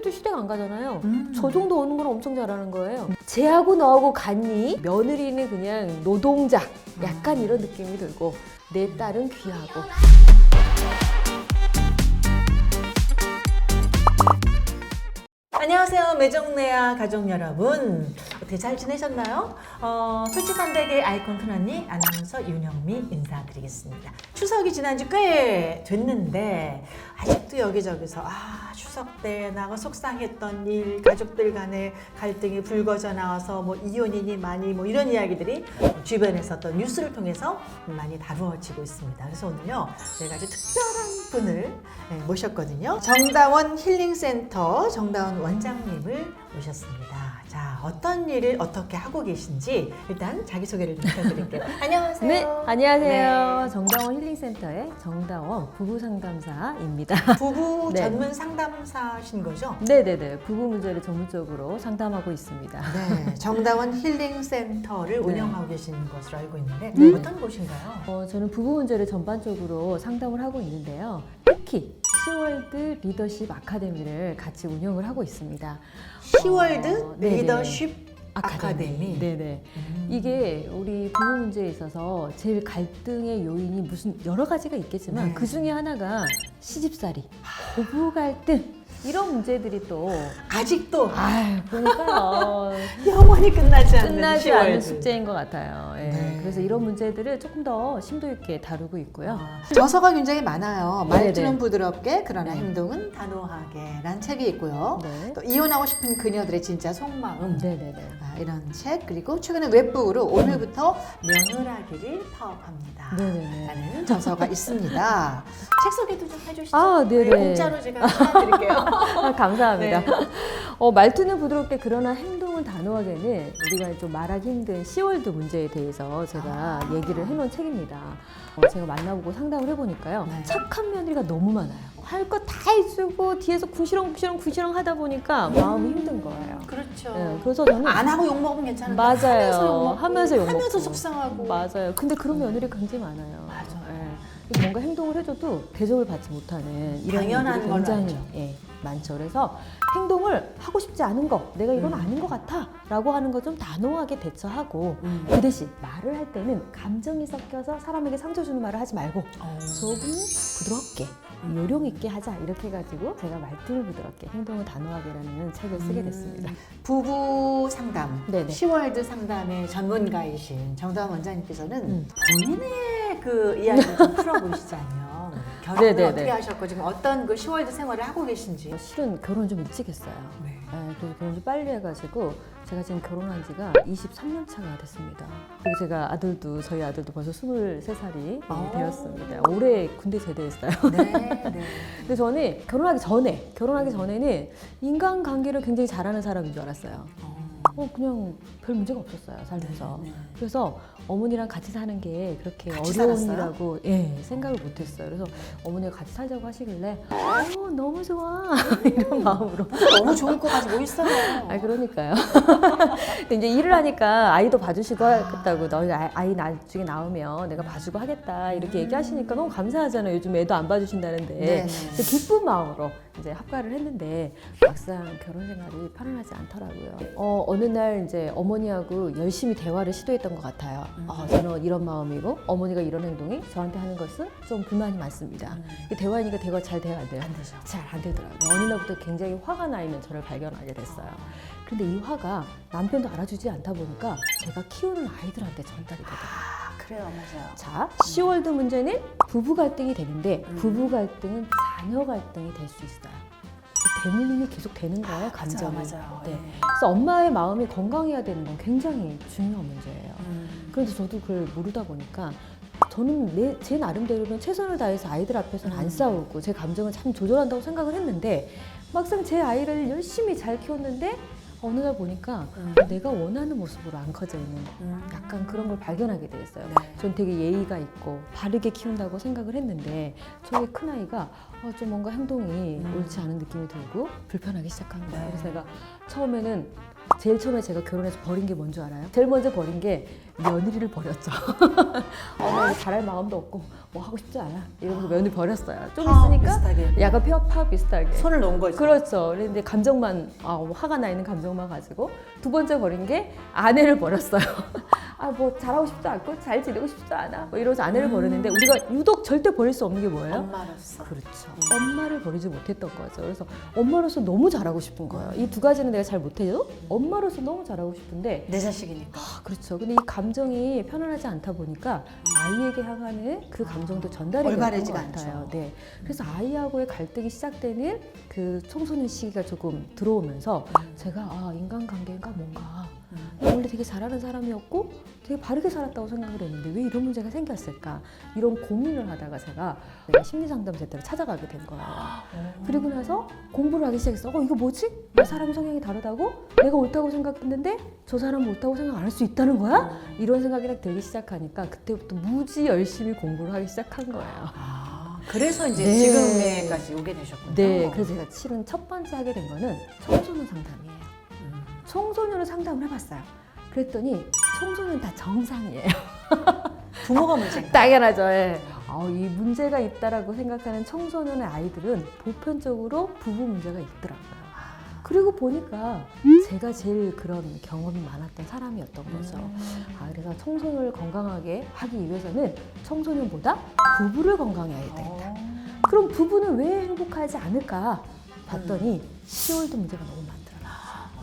시댁도 시댁 안 가잖아요. 저 정도 오는 건 엄청 잘하는 거예요. 쟤하고 너하고 같니? 며느리는 그냥 노동자. 약간 이런 느낌이 들고 내 딸은 귀하고. 안녕하세요, 매정내야 가족 여러분. 어떻게 잘 지내셨나요? 솔직한 댁의 아이콘 큰언니 아나운서 윤영미 인사드리겠습니다. 추석이 지난 지 꽤 됐는데 아직도 여기저기서 추석 때 나가 속상했던 일, 가족들 간의 갈등이 불거져 나와서 뭐 이혼이니 많이 뭐 이런 이야기들이 주변에서 또 뉴스를 통해서 많이 다루어지고 있습니다. 그래서 오늘요 저희가 아주 특별한 분을 모셨거든요. 정다원 힐링센터 정다원 원장님을 모셨습니다. 자, 어떤 일을 어떻게 하고 계신지 일단 자기소개를 좀 부탁드릴게요. 안녕하세요. 네, 안녕하세요. 네. 정다원 힐링센터의 정다원 부부상담사입니다. 부부 네. 전문 상담사신 거죠? 네네네. 부부 문제를 전문적으로 상담하고 있습니다. 네, 정다원 힐링센터를 네. 운영하고 계시는 것으로 알고 있는데 네. 어떤 곳인가요? 저는 부부 문제를 전반적으로 상담을 하고 있는데요. 특히 시월드 리더십 아카데미를 같이 운영을 하고 있습니다. 시월드 네네. 리더십 아카데미. 네네. 이게 우리 부부 문제에 있어서 제일 갈등의 요인이 무슨 여러 가지가 있겠지만 네. 그 중에 하나가 시집살이, 고부 갈등 이런 문제들이 또 아직도 그러니까요. 영원히 끝나지 않는 끝나지 않는 시월드. 숙제인 것 같아요. 예. 네. 그래서 이런 문제들을 조금 더 심도 있게 다루고 있고요. 저서가 굉장히 많아요. 말투는 네네. 부드럽게 그러나 네. 행동은 단호하게 라는 책이 있고요. 네. 또 이혼하고 싶은 그녀들의 진짜 속마음 네네네. 이런 책 그리고 최근에 웹북으로 오늘부터 며느라기를 파업합니다 네네네. 라는 저서가 있습니다. 책 소개도 좀 해주시죠. 네네. 공짜로 제가 시켜드릴게요. 감사합니다. 네. 말투는 부드럽게 그러나 행동은 단호하게는 우리가 좀 말하기 힘든 시월드 문제에 대해서 제가 얘기를 해놓은 책입니다. 제가 만나보고 상담을 해보니까요. 네. 착한 며느리가 너무 많아요. 할 거 다 해주고 뒤에서 구시렁구시렁 하다 보니까 마음이 힘든 거예요. 그렇죠. 그래서 저는 안 하고 욕 먹으면 괜찮은데 맞아요. 하면서 욕 먹고, 하면서 하면서 속상하고 맞아요. 근데 그런 며느리 굉장히 많아요. 맞아요. 뭔가 행동을 해줘도 대접을 받지 못하는 이런 당연한 분들이 걸로 굉장히 알죠. 많죠. 그래서 행동을 하고 싶지 않은 거, 내가 이건 아닌 것 같아 라고 하는 거 좀 단호하게 대처하고 그 대신 말을 할 때는 감정이 섞여서 사람에게 상처 주는 말을 하지 말고 조금 부드럽게 요령 있게 하자 이렇게 해가지고 제가 말투를 부드럽게 행동을 단호하게라는 책을 쓰게 됐습니다. 부부 상담, 네네. 시월드 상담의 전문가이신 정다원 원장님께서는 본인의 그 이야기를 좀 풀어보시자면 결혼을 네네네. 어떻게 하셨고 지금 어떤 그 시월드 생활을 하고 계신지. 실은 결혼 좀 일찍 했어요. 네. 그래서 결혼 좀 빨리 해가지고 제가 지금 결혼한 지가 23년 차가 됐습니다. 그리고 제가 저희 아들도 벌써 23살이 되었습니다. 올해 군대 제대했어요. 네, 네. 근데 저는 결혼하기 전에는 인간관계를 굉장히 잘하는 사람인 줄 알았어요. 그냥 별 문제가 없었어요, 살면서. 네. 그래서 어머니랑 같이 사는 게 그렇게 같이 어려운 살았어요? 일이라고 생각을 못했어요. 그래서 어머니가 같이 살자고 하시길래 너무 좋아 이런 마음으로. 너무 좋을 거 가지고 있어요. 그러니까요. 근데 이제 일을 하니까 아이도 봐주시고 하겠다고 너희 아이 나중에 나오면 내가 봐주고 하겠다 이렇게 얘기하시니까 너무 감사하잖아요. 요즘 애도 안 봐주신다는데. 네네. 그래서 기쁜 마음으로 이제 합가를 했는데 막상 결혼 생활이 편안하지 않더라고요. 어느 날 이제 어머니하고 열심히 대화를 시도했던 것 같아요. 저는 이런 마음이고 어머니가 이런 행동이 저한테 하는 것은 좀 불만이 많습니다. 대화하니까 대화 잘 돼요, 안 돼요? 안 되죠. 잘 안 되더라고요. 어느 날부터 굉장히 화가 나 있는 저를 발견하게 됐어요. 근데 이 화가 남편도 알아주지 않다 보니까 제가 키우는 아이들한테 전달이 되더라고요. 그래요, 맞아요. 자, 시월드 문제는 부부 갈등이 되는데 부부 갈등은 자녀 갈등이 될 수 있어요. 대물림이 계속 되는 거예요, 감정이. 맞아요. 네. 그래서 엄마의 마음이 건강해야 되는 건 굉장히 중요한 문제예요. 그런데 저도 그걸 모르다 보니까 저는 제 나름대로는 최선을 다해서 아이들 앞에서는 안 싸우고 제 감정을 참 조절한다고 생각을 했는데 막상 제 아이를 열심히 잘 키웠는데 어느 날 보니까 내가 원하는 모습으로 안 커져 있는 약간 그런 걸 발견하게 됐어요. 네. 전 되게 예의가 있고 바르게 키운다고 생각을 했는데 저희 큰아이가 좀 뭔가 행동이 옳지 않은 느낌이 들고 불편하기 시작합니다. 네. 그래서 내가 처음에는 제일 처음에 제가 결혼해서 버린 게 뭔 줄 알아요? 제일 먼저 버린 게 며느리를 버렸죠. 어머 잘할 마음도 없고 뭐 하고 싶지 않아 이러면서 며느리 버렸어요. 좀 있으니까 비슷하게. 약간 폐업 비슷하게. 손을 놓은 거죠. 그렇죠. 그런데 감정만 화가 나 있는 감정만 가지고 두 번째 버린 게 아내를 버렸어요. 아 뭐 잘하고 싶지 않고 잘 지내고 싶지 않아 뭐 이러면서 아내를 버렸는데 우리가 유독 절대 버릴 수 없는 게 뭐예요? 엄마로서. 그렇죠. 엄마를 버리지 못했던 거죠. 그래서 엄마로서 너무 잘하고 싶은 거예요. 이 두 가지는 내가 잘 못해도 엄마로서 너무 잘하고 싶은데 내 자식이니까. 그렇죠. 근데 이 감정이 편안하지 않다 보니까 아이에게 향하는 그 감정도 전달이 되는 것 올바르지가 같아요. 않죠. 네. 그래서 아이하고의 갈등이 시작되는 그 청소년 시기가 조금 들어오면서 제가 인간관계가 뭔가 나 원래 되게 잘하는 사람이었고 되게 바르게 살았다고 생각을 했는데 왜 이런 문제가 생겼을까 이런 고민을 하다가 제가 심리상담센터를 찾아가게 된 거예요. 그리고 나서 공부를 하기 시작했어. 이거 뭐지? 사람이 성향이 다르다고? 내가 옳다고 생각했는데 저 사람은 옳다고 생각 안 할 수 있다는 거야? 이런 생각이 딱 들기 시작하니까 그때부터 무지 열심히 공부를 하기 시작한 거예요. 그래서 이제 네. 지금에까지 오게 되셨군요. 네, 그래서 제가 실은 첫 번째 하게 된 거는 청소년 상담이에요. 청소년을 상담을 해봤어요. 그랬더니 청소년 다 정상이에요. 부모가 문제인가? 당연하죠. 예. 이 문제가 있다라고 생각하는 청소년의 아이들은 보편적으로 부부 문제가 있더라고요. 그리고 보니까 제가 제일 그런 경험이 많았던 사람이었던 거죠. 그래서 청소년을 건강하게 하기 위해서는 청소년보다 부부를 건강히 해야 되겠다. 그럼 부부는 왜 행복하지 않을까 봤더니 시월드 문제가 너무 많더라고요.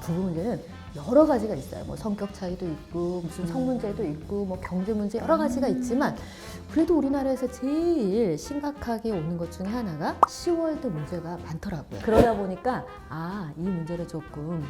부부 문제는 여러 가지가 있어요. 뭐 성격 차이도 있고 무슨 성 문제도 있고 뭐 경제 문제 여러 가지가 있지만 그래도 우리나라에서 제일 심각하게 오는 것 중에 하나가 시월드 문제가 많더라고요. 그러다 보니까 이 문제를 조금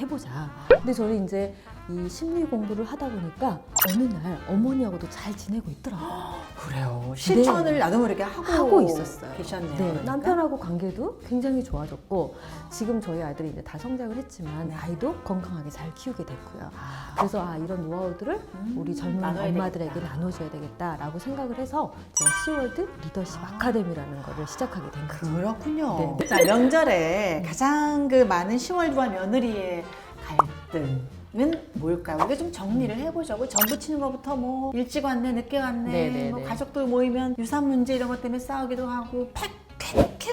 해보자. 근데 저는 이제 이 심리 공부를 하다 보니까 어느 날 어머니하고도 잘 지내고 있더라고요. 그래요. 실천을 나도 모르게 하고 있었어요. 계셨네요. 네, 그러니까. 남편하고 관계도 굉장히 좋아졌고 지금 저희 아이들이 이제 다 성장을 했지만 아이도 건강하게 잘 키우게 됐고요. 그래서 이런 노하우들을 우리 젊은 나눠야 엄마들에게 되겠다. 나눠줘야 되겠다라고 생각을 해서 제가 시월드 리더십 아카데미라는 거를 시작하게 된 거죠. 그렇군요. 네. 자, 명절에 가장 그 많은 시월드와 며느리의 갈등은 뭘까요? 우리가 좀 정리를 해보자고. 전 부치는 것부터 뭐 일찍 왔네, 늦게 왔네, 네네네. 뭐 가족들 모이면 유산 문제 이런 것 때문에 싸우기도 하고 팩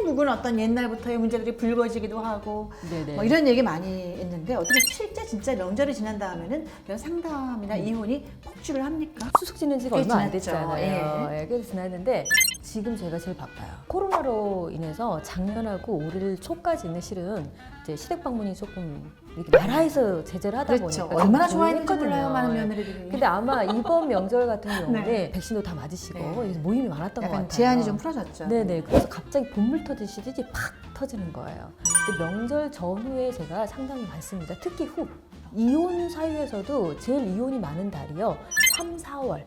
묵은 어떤 옛날부터의 문제들이 불거지기도 하고 네네. 뭐 이런 얘기 많이 했는데 어떻게 실제 진짜 명절이 지난 다음에는 이런 상담이나 이혼이 폭주를 합니까? 추석 지낸 지가 꽤 얼마 안 지났죠. 됐잖아요. 예, 꽤 지났는데 지금 제가 제일 바빠요. 코로나로 인해서 작년하고 올 초까지는 실은 이제 시댁 방문이 조금 이렇게 나라에서 제재를 하다 그렇죠. 보니까 얼마나 좀 좋아했는지 조용했거든요. 몰라요, 많은 예. 며느리들이. 근데 아마 이번 명절 같은 경우는 네. 백신도 다 맞으시고 네. 그래서 모임이 많았던 것 약간 같아요. 제한이 좀 풀어졌죠. 네네. 그래서 갑자기 본물 터지시듯이 팍 터지는 거예요. 근데 명절 전후에 제가 상당히 많습니다. 특히 후. 이혼 사유에서도 제일 이혼이 많은 달이요. 3, 4월.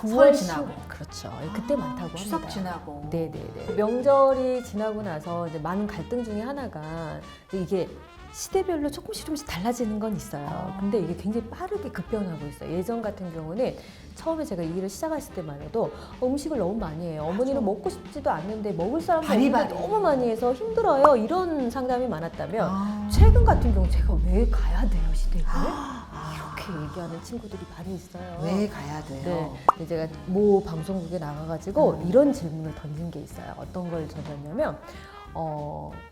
9월 설 지나고. 10월. 그렇죠. 그때 많다고 합니다. 추석 지나고. 네네네. 명절이 지나고 나서 이제 많은 갈등 중에 하나가 이게 시대별로 조금씩 달라지는 건 있어요. 근데 이게 굉장히 빠르게 급변하고 있어요. 예전 같은 경우는 처음에 제가 이 일을 시작했을 때만 해도 음식을 너무 많이 해요. 어머니는 먹고 싶지도 않는데 먹을 사람도 없는데 바리바리. 너무 많이 해서 힘들어요. 이런 상담이 많았다면 최근 같은 경우 제가 왜 가야 돼요, 시댁을? 이렇게 얘기하는 친구들이 많이 있어요. 왜 가야 돼요? 네, 근데 제가 모 방송국에 나가가지고 이런 질문을 던진 게 있어요. 어떤 걸 던졌냐면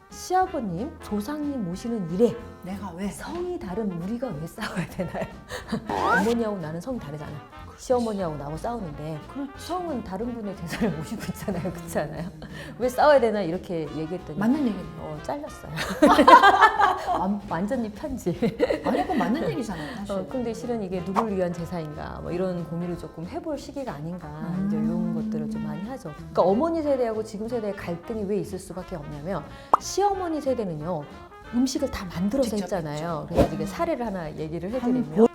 시아버님, 조상님 모시는 일에 내가 왜? 성이 다른 우리가 왜 싸워야 되나요? 어머니하고 나는 성이 다르잖아. 시어머니하고 나하고 싸우는데 성은 다른 분의 제사를 모시고 있잖아요. 그렇지 않아요? 왜 싸워야 되나 이렇게 얘기했더니 맞는 얘기네요. 잘렸어요. 완전히 편집. 아니, 그건 맞는 얘기잖아요, 사실. 근데 실은 이게 누구를 위한 제사인가 뭐 이런 고민을 조금 해볼 시기가 아닌가 이제 이런 것들을 좀 많이 하죠. 그러니까 어머니 세대하고 지금 세대의 갈등이 왜 있을 수밖에 없냐면 시어머니 세대는요 음식을 다 만들어서 직접 했잖아요. 그래서 이게 사례를 하나 얘기를 해드리면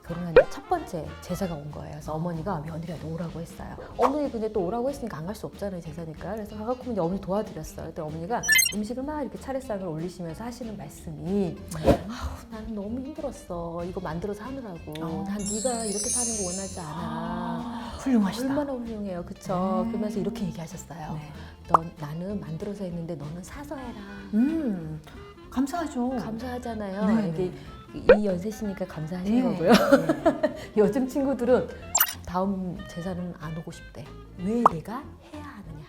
결혼한 지 첫 번째 제사가 온 거예요. 그래서 어머니가 며느리한테 오라고 했어요. 어머니 근데 또 오라고 했으니까 안 갈 수 없잖아요, 제사니까. 그래서 가갖고 이제 어머니 도와드렸어요. 그때 어머니가 음식을 막 이렇게 차례상을 올리시면서 하시는 말씀이 나는 너무 힘들었어. 이거 만들어서 하느라고. 난 네가 이렇게 사는 거 원하지 않아. 훌륭하시다. 얼마나 훌륭해요. 그쵸? 그러면서 이렇게 얘기하셨어요. 네. 나는 만들어서 했는데 너는 사서 해라. 감사하죠. 감사하잖아요. 네. 이게 이 연세시니까 감사하신 네. 거고요. 요즘 친구들은 다음 제사는 안 오고 싶대. 왜 내가 해야 하느냐.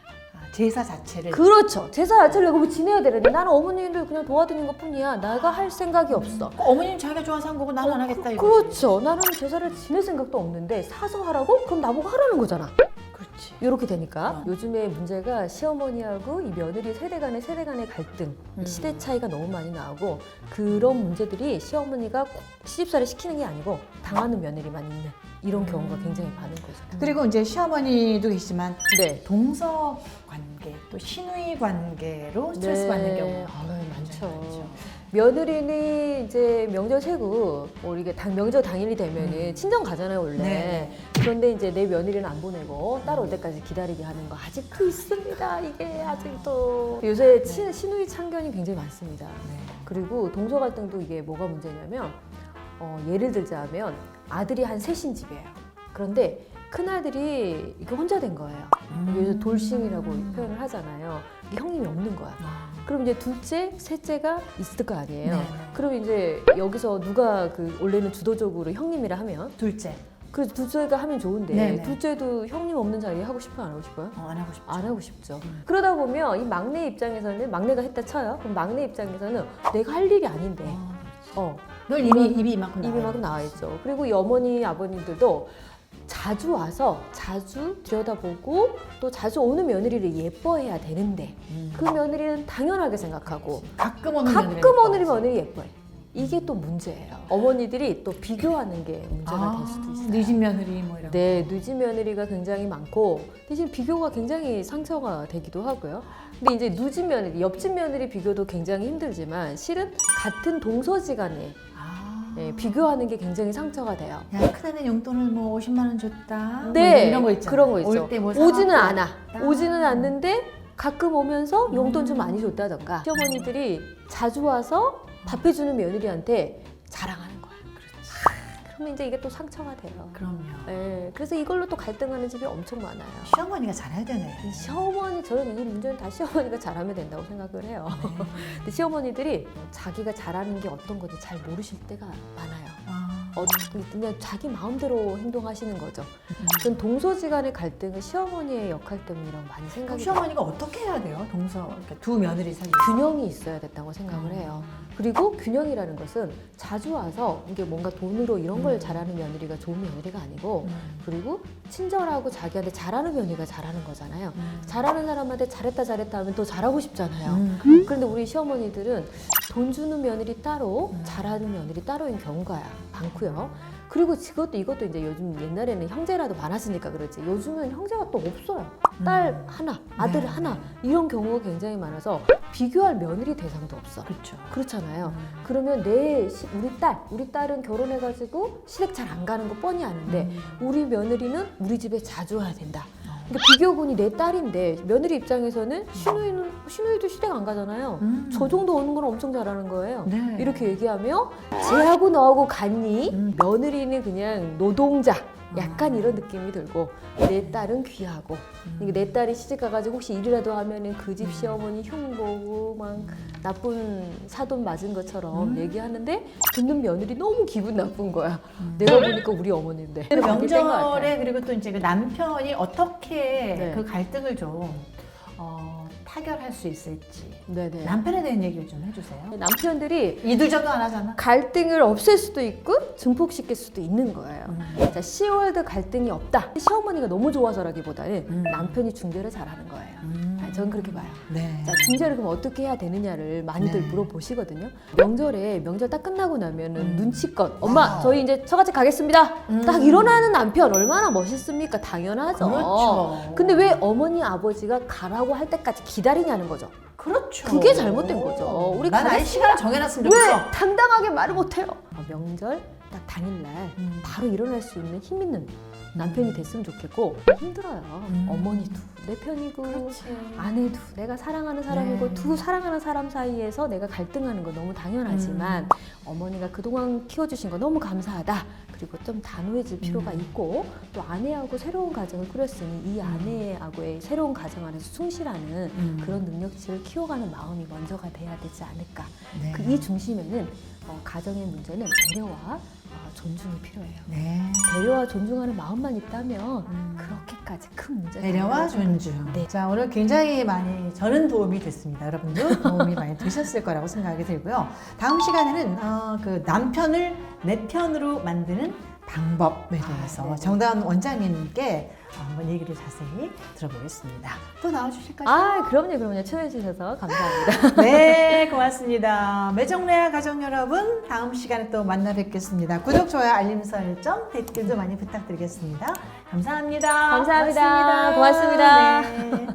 제사 자체를. 그렇죠. 제사 자체를 내가 뭐 지내야 되는데 나는 어머니를 그냥 도와드리는 것 뿐이야. 내가 할 생각이 없어. 어머님 자기가 좋아서 한 거고 나는 안 하겠다 이거. 그렇죠. 나는 제사를 지낼 생각도 없는데 사서 하라고? 그럼 나보고 하라는 거잖아. 그렇지. 이렇게 되니까 요즘에 문제가 시어머니하고 이 며느리 세대 간의 갈등, 시대 차이가 너무 많이 나오고 그런 문제들이 시어머니가 시집살이 시키는 게 아니고 당하는 며느리만 있는 이런 경우가 굉장히 많은 거죠. 그리고 이제 시어머니도 계시지만 네. 동서 관계 또 시누이 관계로 스트레스 받는 경우 많죠. 며느리는 이제 명절 세고 뭐 이게 명절 당일이 되면은 친정 가잖아요 원래. 네. 그런데 이제 내 며느리는 안 보내고 따로 올 때까지 기다리게 하는 거 아직도 있습니다. 이게 아직도 요새 시누이 참견이 굉장히 많습니다. 그리고 동서 갈등도 이게 뭐가 문제냐면 예를 들자면 아들이 한 셋인 집이에요. 그런데 큰아들이 이게 혼자 된 거예요. 요새 돌싱이라고 표현을 하잖아요. 이게 형님이 없는 거야. 그럼 이제 둘째, 셋째가 있을 거 아니에요. 네. 그럼 이제 여기서 누가 원래는 주도적으로 형님이라 하면 둘째. 그래서 둘째가 하면 좋은데 네네. 둘째도 형님 없는 자리에 하고 싶어요? 안 하고 싶어요? 안 하고 싶죠. 안 하고 싶죠. 그러다 보면 이 막내 입장에서는 막내가 했다 쳐요. 그럼 막내 입장에서는 내가 할 일이 아닌데 늘 입이 이만큼 입이 막 나와 있죠. 그리고 이 어머니 아버님들도 자주 와서 자주 들여다보고 또 자주 오는 며느리를 예뻐해야 되는데 그 며느리는 당연하게 생각하고 가끔 오는 가끔 오는 며느리 예뻐해. 이게 또 문제예요. 어머니들이 또 비교하는 게 문제가 될 수도 있어요. 늦은 며느리 뭐 이런. 네, 늦은 며느리가 굉장히 많고 대신 비교가 굉장히 상처가 되기도 하고요. 근데 이제 늦은 며느리, 옆집 며느리 비교도 굉장히 힘들지만 실은 같은 동서지간에 비교하는 게 굉장히 상처가 돼요. 야, 큰애는 용돈을 뭐 50만 원 줬다. 네, 뭐 이런 거 있잖아. 그런 거 있죠. 올 때 뭐 오지는 사갖고 않아. 왔다. 오지는 않는데 가끔 오면서 용돈 좀 많이 줬다던가. 시어머니들이 자주 와서 밥 해주는 며느리한테 자랑하는 거야. 그러면 이제 이게 또 상처가 돼요. 그럼요. 네, 그래서 이걸로 또 갈등하는 집이 엄청 많아요. 시어머니가 잘해야 되네. 이 시어머니, 저는 이 문제는 다 시어머니가 잘하면 된다고 생각을 해요. 근데 시어머니들이 자기가 잘하는 게 어떤 건지 잘 모르실 때가 많아요. 그냥 자기 마음대로 행동하시는 거죠. 전 동서지간의 갈등은 시어머니의 역할 때문이라고 많이 생각이 돼요. 시어머니가 어떻게 해야 돼요? 그러니까 두 며느리 사이에. 균형이 있어야 된다고 생각을 해요. 그리고 균형이라는 것은 자주 와서 이게 뭔가 돈으로 이런 걸 잘하는 며느리가 좋은 며느리가 아니고 그리고 친절하고 자기한테 잘하는 며느리가 잘하는 거잖아요. 잘하는 사람한테 잘했다 하면 더 잘하고 싶잖아요. 그런데 우리 시어머니들은 돈 주는 며느리 따로 잘하는 며느리 따로인 경우가 많고요. 그리고 이것도 이제 요즘 옛날에는 형제라도 많았으니까 그렇지 요즘은 형제가 또 없어요. 딸 하나, 아들 네. 하나 이런 경우가 굉장히 많아서 비교할 며느리 대상도 없어. 그렇죠. 그렇잖아요. 그러면 우리 딸은 결혼해가지고 시댁 잘 안 가는 거 뻔히 아는데 우리 며느리는 우리 집에 자주 와야 된다. 그러니까 비교군이 내 딸인데 며느리 입장에서는 시누이도 시댁 안 가잖아요. 저 정도 오는 건 엄청 잘하는 거예요. 네. 이렇게 얘기하며 쟤하고 너하고 같니? 며느리는 그냥 노동자. 약간 이런 느낌이 들고 내 딸은 귀하고 그러니까 내 딸이 시집 가가지고 혹시 일이라도 하면은 그 집 시어머니 흉보고 막 나쁜 사돈 맞은 것처럼 얘기하는데 듣는 며느리 너무 기분 나쁜 거야. 내가 보니까 우리 어머니인데. 명절에 그리고 또 이제 그 남편이 어떻게 네. 그 갈등을 좀 타결할 수 있을지 네네. 남편에 대한 얘기를 좀 해주세요. 남편들이 이둘저도 안 하잖아. 갈등을 없앨 수도 있고 증폭시킬 수도 있는 거예요. 자, 10월도 갈등이 없다. 시어머니가 너무 좋아서라기보다는 남편이 중재를 잘하는 거예요. 저는 그렇게 봐요. 네. 자, 중재를 그럼 어떻게 해야 되느냐를 많이들 네. 물어보시거든요. 명절 딱 끝나고 나면은 눈치껏 엄마 저희 이제 처갓집 가겠습니다. 딱 일어나는 남편 얼마나 멋있습니까? 당연하죠. 그렇죠. 근데 왜 어머니 아버지가 가라고 할 때까지 기다리냐는 거죠. 그렇죠. 그게 잘못된 거죠. 우리 난 아예 가겠습니다. 시간을 정해놨으면 왜 좋겠어. 당당하게 말을 못해요? 명절 딱 당일날 바로 일어날 수 있는 힘 있는 남편이 됐으면 좋겠고 힘들어요. 어머니도 내 편이고 그렇지. 아내도 내가 사랑하는 사람이고 네. 두 사랑하는 사람 사이에서 내가 갈등하는 건 너무 당연하지만 어머니가 그동안 키워주신 거 너무 감사하다. 그리고 좀 단호해질 필요가 있고 또 아내하고 새로운 가정을 꾸렸으니 이 아내하고의 새로운 가정 안에서 충실하는 그런 능력치를 키워가는 마음이 먼저가 돼야 되지 않을까. 네. 이 중심에는 가정의 문제는 배려와 존중이 필요해요. 네. 배려와 존중하는 마음만 있다면 그렇게까지 큰 문제가 배려와 아니라고 존중. 네. 자, 오늘 굉장히 많이 저는 도움이 됐습니다. 여러분도 도움이 많이 되셨을 거라고 생각이 들고요. 다음 시간에는 그 남편을 내 편으로 만드는 방법에 대해서 네네. 정다은 원장님께 한번 얘기를 자세히 들어보겠습니다. 또 나와주실까요? 그럼요. 초대해 주셔서 감사합니다. 네, 고맙습니다. 매정레아 가정 여러분, 다음 시간에 또 만나 뵙겠습니다. 구독, 좋아요, 알림 설정, 댓글도 많이 부탁드리겠습니다. 감사합니다. 감사합니다. 고맙습니다. 네.